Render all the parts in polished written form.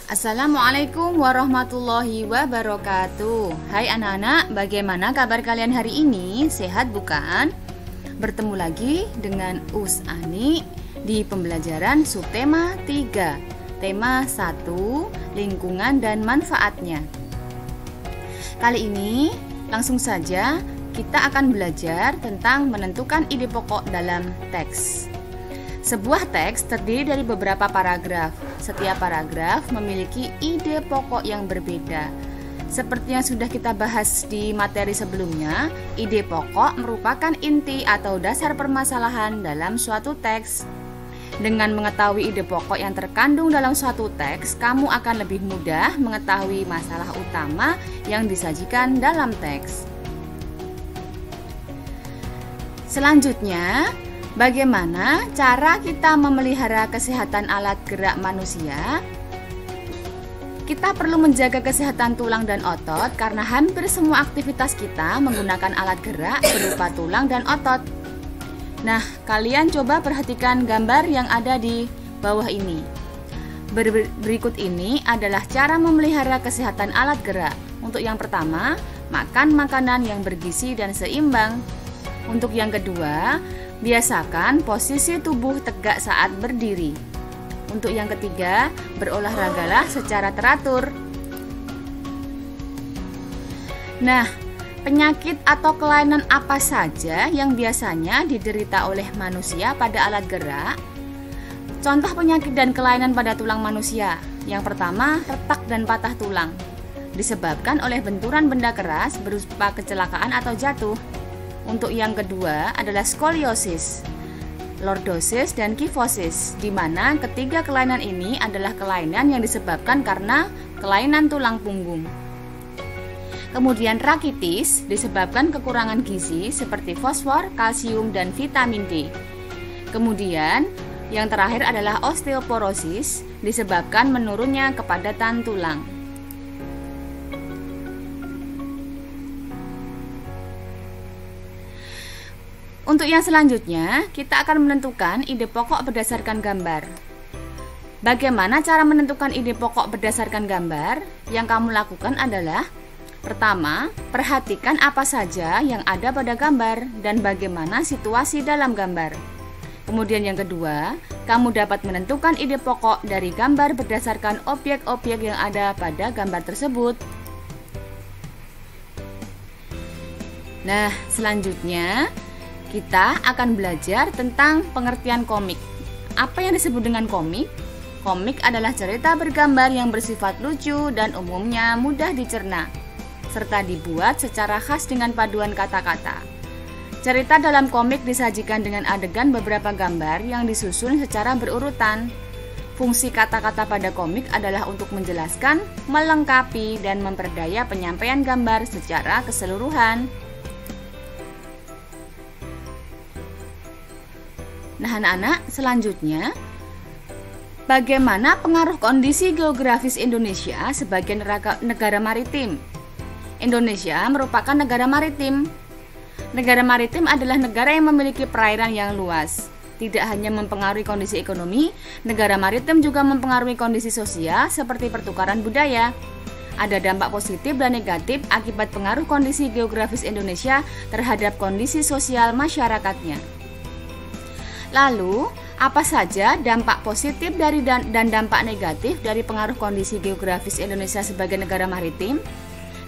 Assalamualaikum warahmatullahi wabarakatuh. Hai anak-anak, bagaimana kabar kalian hari ini? Sehat bukan? Bertemu lagi dengan Ani di pembelajaran subtema 3, tema 1, lingkungan dan manfaatnya. Kali ini langsung saja kita akan belajar tentang menentukan ide pokok dalam teks. Sebuah teks terdiri dari beberapa paragraf. Setiap paragraf memiliki ide pokok yang berbeda. Seperti yang sudah kita bahas di materi sebelumnya, ide pokok merupakan inti atau dasar permasalahan dalam suatu teks. Dengan mengetahui ide pokok yang terkandung dalam suatu teks, kamu akan lebih mudah mengetahui masalah utama yang disajikan dalam teks. Selanjutnya, bagaimana cara kita memelihara kesehatan alat gerak manusia? Kita perlu menjaga kesehatan tulang dan otot karena hampir semua aktivitas kita menggunakan alat gerak berupa tulang dan otot. Nah, kalian coba perhatikan gambar yang ada di bawah ini. Berikut ini adalah cara memelihara kesehatan alat gerak. Untuk yang pertama, makan makanan yang bergizi dan seimbang. Untuk yang kedua, biasakan posisi tubuh tegak saat berdiri. Untuk yang ketiga, berolahragalah secara teratur. Nah, penyakit atau kelainan apa saja yang biasanya diderita oleh manusia pada alat gerak? Contoh penyakit dan kelainan pada tulang manusia. Yang pertama, retak dan patah tulang. Disebabkan oleh benturan benda keras berupa kecelakaan atau jatuh. Untuk yang kedua adalah skoliosis, lordosis, dan kifosis, di mana ketiga kelainan ini adalah kelainan yang disebabkan karena kelainan tulang punggung. Kemudian rakitis disebabkan kekurangan gizi seperti fosfor, kalsium, dan vitamin D. Kemudian yang terakhir adalah osteoporosis disebabkan menurunnya kepadatan tulang. Untuk yang selanjutnya, kita akan menentukan ide pokok berdasarkan gambar. Bagaimana cara menentukan ide pokok berdasarkan gambar? Yang kamu lakukan adalah: pertama, perhatikan apa saja yang ada pada gambar dan bagaimana situasi dalam gambar. Kemudian yang kedua, kamu dapat menentukan ide pokok dari gambar berdasarkan objek-objek yang ada pada gambar tersebut. Nah, selanjutnya kita akan belajar tentang pengertian komik. Apa yang disebut dengan komik? Komik adalah cerita bergambar yang bersifat lucu dan umumnya mudah dicerna, serta dibuat secara khas dengan paduan kata-kata. Cerita dalam komik disajikan dengan adegan beberapa gambar yang disusun secara berurutan. Fungsi kata-kata pada komik adalah untuk menjelaskan, melengkapi, dan memperdaya penyampaian gambar secara keseluruhan. Nah anak-anak, selanjutnya, bagaimana pengaruh kondisi geografis Indonesia sebagai negara maritim? Indonesia merupakan negara maritim. Negara maritim adalah negara yang memiliki perairan yang luas. Tidak hanya mempengaruhi kondisi ekonomi, negara maritim juga mempengaruhi kondisi sosial seperti pertukaran budaya. Ada dampak positif dan negatif akibat pengaruh kondisi geografis Indonesia terhadap kondisi sosial masyarakatnya. Lalu, apa saja dampak positif dan dampak negatif dari pengaruh kondisi geografis Indonesia sebagai negara maritim?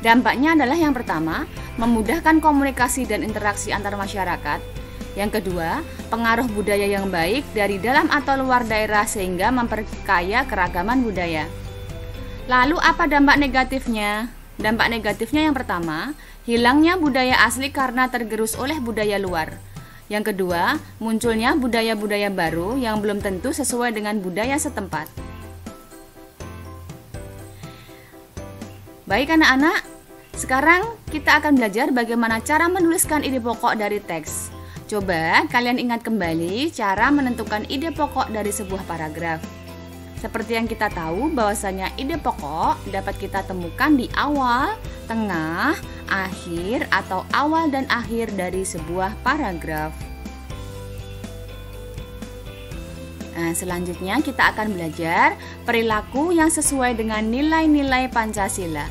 Dampaknya adalah yang pertama, memudahkan komunikasi dan interaksi antar masyarakat. Yang kedua, pengaruh budaya yang baik dari dalam atau luar daerah sehingga memperkaya keragaman budaya. Lalu apa dampak negatifnya? Dampak negatifnya yang pertama, hilangnya budaya asli karena tergerus oleh budaya luar. Yang kedua, munculnya budaya-budaya baru yang belum tentu sesuai dengan budaya setempat. Baik anak-anak, sekarang kita akan belajar bagaimana cara menuliskan ide pokok dari teks. Coba kalian ingat kembali cara menentukan ide pokok dari sebuah paragraf. Seperti yang kita tahu bahwasanya ide pokok dapat kita temukan di awal, tengah, akhir atau awal dan akhir dari sebuah paragraf. Nah, selanjutnya kita akan belajar perilaku yang sesuai dengan nilai-nilai Pancasila.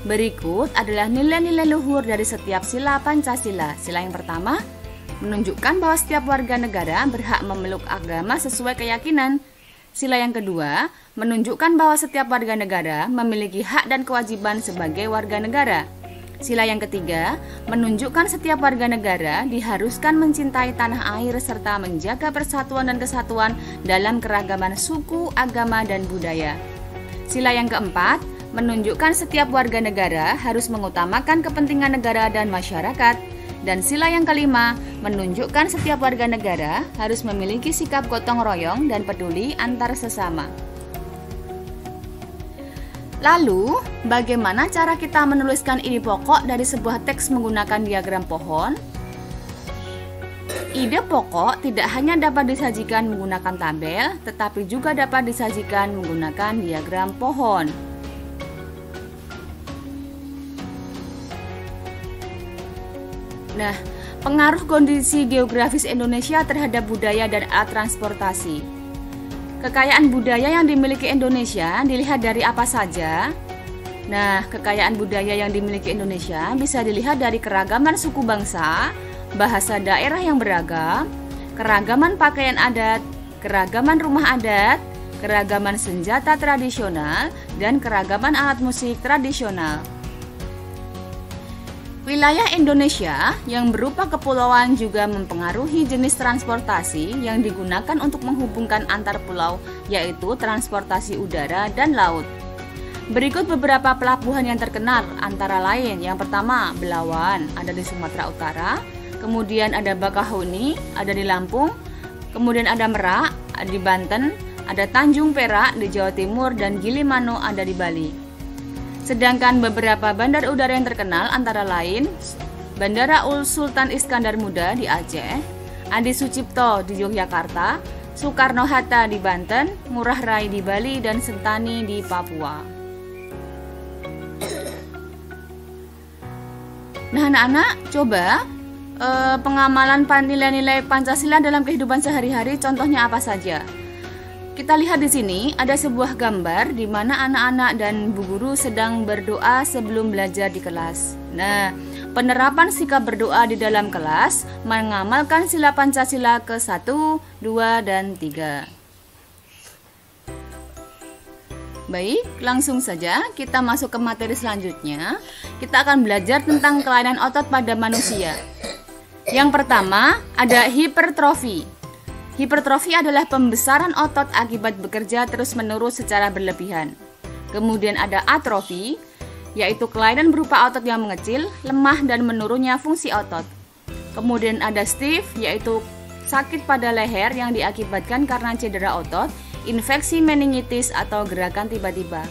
Berikut adalah nilai-nilai luhur dari setiap sila Pancasila. Sila yang pertama, menunjukkan bahwa setiap warga negara berhak memeluk agama sesuai keyakinan. Sila yang kedua, menunjukkan bahwa setiap warga negara memiliki hak dan kewajiban sebagai warga negara. Sila yang ketiga, menunjukkan setiap warga negara diharuskan mencintai tanah air serta menjaga persatuan dan kesatuan dalam keragaman suku, agama, dan budaya. Sila yang keempat, menunjukkan setiap warga negara harus mengutamakan kepentingan negara dan masyarakat. Dan sila yang kelima, menunjukkan setiap warga negara harus memiliki sikap gotong royong dan peduli antar sesama. Lalu, bagaimana cara kita menuliskan ide pokok dari sebuah teks menggunakan diagram pohon? Ide pokok tidak hanya dapat disajikan menggunakan tabel, tetapi juga dapat disajikan menggunakan diagram pohon. Nah, pengaruh kondisi geografis Indonesia terhadap budaya dan alat transportasi. Kekayaan budaya yang dimiliki Indonesia dilihat dari apa saja? Nah, kekayaan budaya yang dimiliki Indonesia bisa dilihat dari keragaman suku bangsa, bahasa daerah yang beragam, keragaman pakaian adat, keragaman rumah adat, keragaman senjata tradisional, dan keragaman alat musik tradisional. Wilayah Indonesia yang berupa kepulauan juga mempengaruhi jenis transportasi yang digunakan untuk menghubungkan antar pulau, yaitu transportasi udara dan laut. Berikut beberapa pelabuhan yang terkenal, antara lain yang pertama Belawan, ada di Sumatera Utara, kemudian ada Bakahuni, ada di Lampung, kemudian ada Merak, ada di Banten, ada Tanjung Perak di Jawa Timur, dan Gilimanuk ada di Bali. Sedangkan beberapa bandar udara yang terkenal antara lain Bandara Sultan Iskandar Muda di Aceh, Adi Sucipto di Yogyakarta, Soekarno-Hatta di Banten, Ngurah Rai di Bali, dan Sentani di Papua. Nah anak-anak, coba pengamalan nilai-nilai Pancasila dalam kehidupan sehari-hari, contohnya apa saja? Kita lihat di sini ada sebuah gambar di mana anak-anak dan bu guru sedang berdoa sebelum belajar di kelas. Nah, penerapan sikap berdoa di dalam kelas mengamalkan sila Pancasila ke-1, 2, dan 3. Baik, langsung saja kita masuk ke materi selanjutnya. Kita akan belajar tentang kelainan otot pada manusia. Yang pertama, ada hipertrofi. Hipertrofi adalah pembesaran otot akibat bekerja terus-menerus secara berlebihan. Kemudian ada atrofi, yaitu kelainan berupa otot yang mengecil, lemah, dan menurunnya fungsi otot. Kemudian ada stiff, yaitu sakit pada leher yang diakibatkan karena cedera otot, infeksi meningitis, atau gerakan tiba-tiba.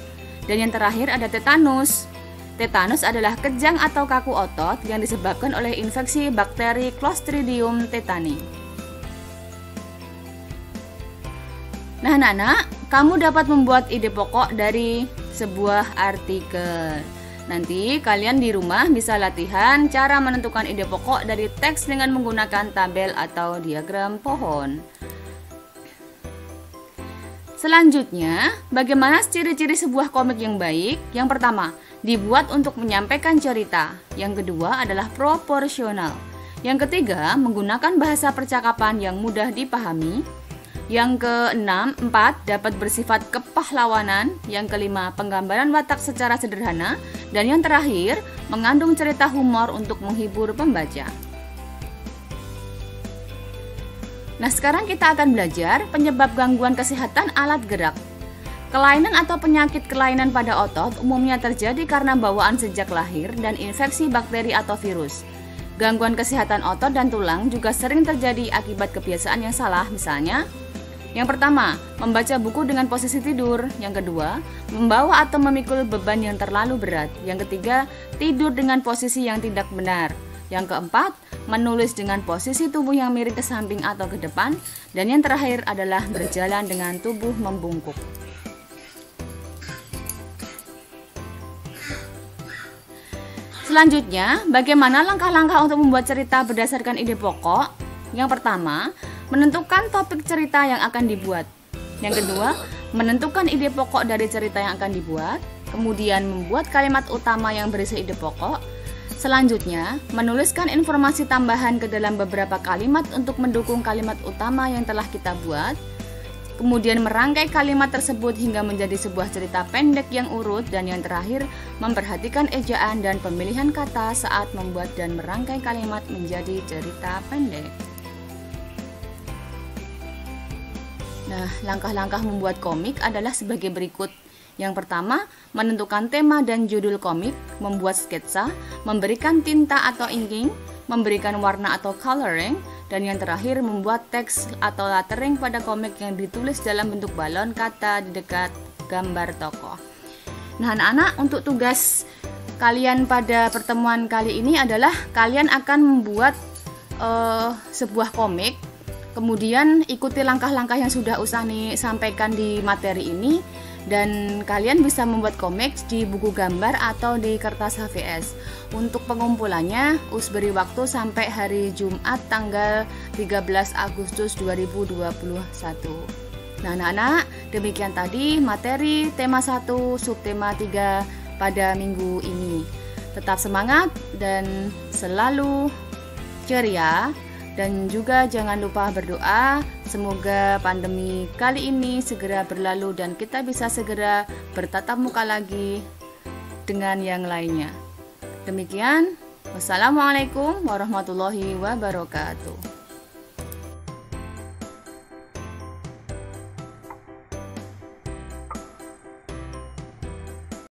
Dan yang terakhir ada tetanus. Tetanus adalah kejang atau kaku otot yang disebabkan oleh infeksi bakteri Clostridium tetani. Nah anak-anak, kamu dapat membuat ide pokok dari sebuah artikel. Nanti kalian di rumah bisa latihan cara menentukan ide pokok dari teks dengan menggunakan tabel atau diagram pohon. Selanjutnya, bagaimana ciri-ciri sebuah komik yang baik? Yang pertama, dibuat untuk menyampaikan cerita. Yang kedua adalah proporsional. Yang ketiga, menggunakan bahasa percakapan yang mudah dipahami. Yang keenam, 4, dapat bersifat kepahlawanan. Yang kelima, penggambaran watak secara sederhana. Dan yang terakhir, mengandung cerita humor untuk menghibur pembaca. Nah, sekarang kita akan belajar penyebab gangguan kesehatan alat gerak. Kelainan atau penyakit kelainan pada otot umumnya terjadi karena bawaan sejak lahir dan infeksi bakteri atau virus. Gangguan kesehatan otot dan tulang juga sering terjadi akibat kebiasaan yang salah, misalnya yang pertama, membaca buku dengan posisi tidur. Yang kedua, membawa atau memikul beban yang terlalu berat. Yang ketiga, tidur dengan posisi yang tidak benar. Yang keempat, menulis dengan posisi tubuh yang miring ke samping atau ke depan. Dan yang terakhir adalah berjalan dengan tubuh membungkuk. Selanjutnya, bagaimana langkah-langkah untuk membuat cerita berdasarkan ide pokok? Yang pertama, menentukan topik cerita yang akan dibuat. Yang kedua, menentukan ide pokok dari cerita yang akan dibuat. Kemudian membuat kalimat utama yang berisi ide pokok. Selanjutnya, menuliskan informasi tambahan ke dalam beberapa kalimat untuk mendukung kalimat utama yang telah kita buat. Kemudian merangkai kalimat tersebut hingga menjadi sebuah cerita pendek yang urut. Dan yang terakhir, memperhatikan ejaan dan pemilihan kata saat membuat dan merangkai kalimat menjadi cerita pendek. Nah, langkah-langkah membuat komik adalah sebagai berikut. Yang pertama, menentukan tema dan judul komik, membuat sketsa, memberikan tinta atau inking, memberikan warna atau coloring, dan yang terakhir membuat teks atau lettering pada komik yang ditulis dalam bentuk balon kata di dekat gambar tokoh. Nah, anak-anak, untuk tugas kalian pada pertemuan kali ini adalah kalian akan membuat sebuah komik. Kemudian ikuti langkah-langkah yang sudah Usani sampaikan di materi ini, dan kalian bisa membuat komik di buku gambar atau di kertas HVS. Untuk pengumpulannya, Us beri waktu sampai hari Jumat tanggal 13 Agustus 2021. Nah, anak-anak, demikian tadi materi tema 1 subtema 3 pada minggu ini. Tetap semangat dan selalu ceria. Dan juga jangan lupa berdoa, semoga pandemi kali ini segera berlalu dan kita bisa segera bertatap muka lagi dengan yang lainnya. Demikian, wassalamualaikum warahmatullahi wabarakatuh.